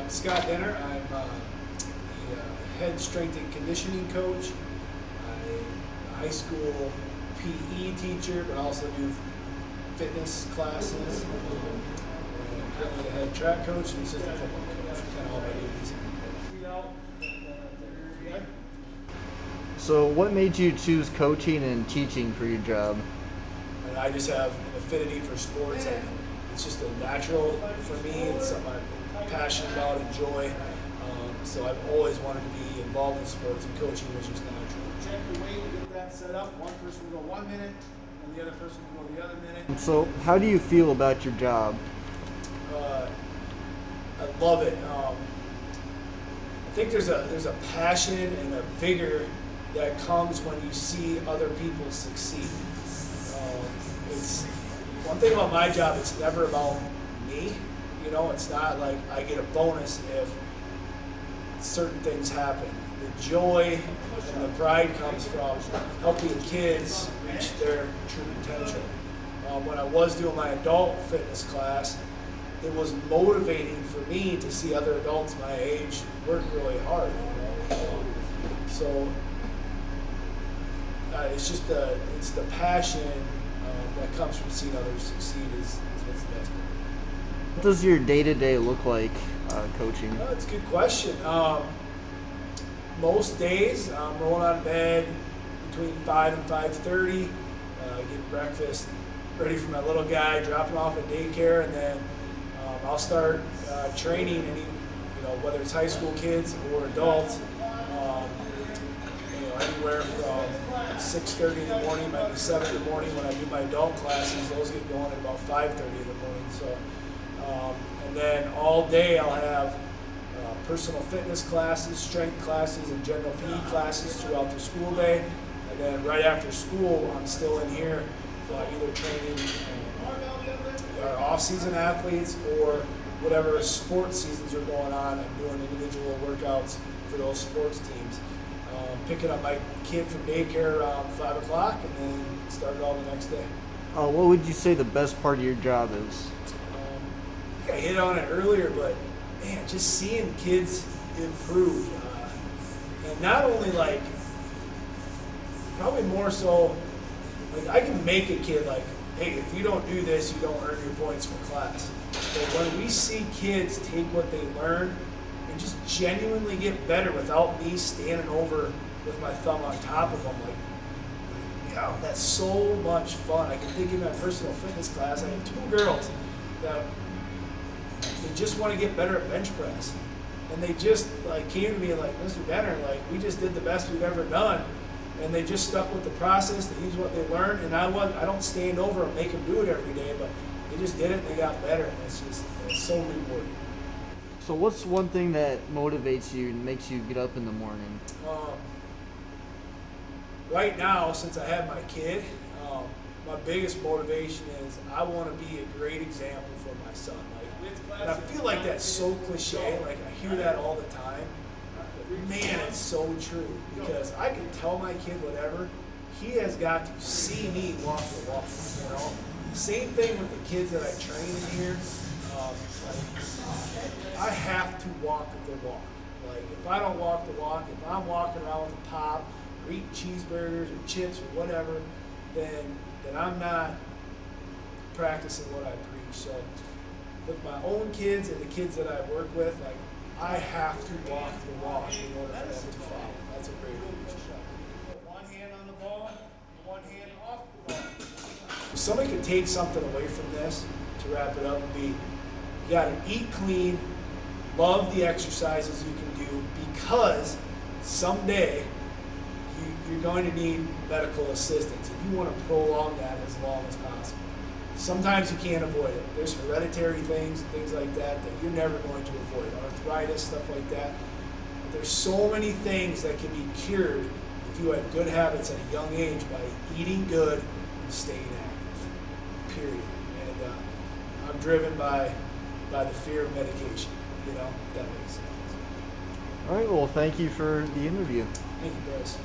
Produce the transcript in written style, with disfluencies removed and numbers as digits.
I'm Scott Denner. I'm the head strength and conditioning coach. I'm a high school PE teacher, but also do fitness classes. I'm currently the head track coach and assistant football coach. Kind of all my duties. So what made you choose coaching and teaching for your job? And I just have an affinity for sports. It's just a natural for me. It's something I'm passionate about, enjoy. So I've always wanted to be involved in sports, and coaching was just natural. Check your weight, get that set up. One person will go 1 minute, and the other person will go the other minute. So how do you feel about your job? I love it. I think there's a passion and a vigor that comes when you see other people succeed. It's one thing about my job. It's never about me. You know, it's not like I get a bonus if certain things happen. The joy and the pride comes from helping kids reach their true potential. When I was doing my adult fitness class, it was motivating for me to see other adults my age work really hard. You know? So it's just it's the passion that comes from seeing others succeed is what's the best part. What does your day-to-day look like coaching? That's a good question. Most days I'm rolling out of bed between 5 and 5:30, get breakfast ready for my little guy, drop him off at daycare, and then I'll start training whether it's high school kids or adults. Anywhere from 6:30 in the morning, might be 7 in the morning when I do my adult classes. Those get going at about 5:30 in the morning. So, and then all day I'll have personal fitness classes, strength classes, and general PE classes throughout the school day. And then right after school, I'm still in here either training our off-season athletes or whatever sports seasons are going on. I'm doing individual workouts for those sports teams. Picking up my kid from daycare around 5 o'clock and then start it all the next day. What would you say the best part of your job is? I think I hit on it earlier, but man, just seeing kids improve. And not only probably more so, I can make a kid hey, if you don't do this, you don't earn your points for class. But when we see kids take what they learn and just genuinely get better without me standing over with my thumb on top of them, that's so much fun. I can think in my personal fitness class, I had 2 girls that they just want to get better at bench press. And they just came to me Mr. Denner, we just did the best we've ever done. And they just stuck with the process, they used what they learned, and I don't stand over and make them do it every day, but they just did it and they got better, and it's so rewarding. So what's one thing that motivates you and makes you get up in the morning? Right now, since I have my kid, my biggest motivation is I want to be a great example for my son. And I feel like that's so cliche, I hear that all the time. But man, it's so true, because I can tell my kid whatever, he has got to see me walk the walk, you know? Same thing with the kids that I train in here. I have to walk the walk. If I don't walk the walk, if I'm walking around with a pop, or eating cheeseburgers or chips or whatever, then I'm not practicing what I preach. So with my own kids and the kids that I work with, I have to walk the walk in order for them to follow. That's a great leadership. Put one hand on the ball, one hand off the ball. If somebody could take something away from this, to wrap it up, would be you got to eat clean, love the exercises you can do, because someday you're going to need medical assistance if you want to prolong that as long as possible. Sometimes you can't avoid it. There's hereditary things like that you're never going to avoid, arthritis, stuff like that. But there's so many things that can be cured if you have good habits at a young age by eating good and staying active, period. And I'm driven by the fear of medication, if that makes sense. All right, well, thank you for the interview. Thank you, Bryce.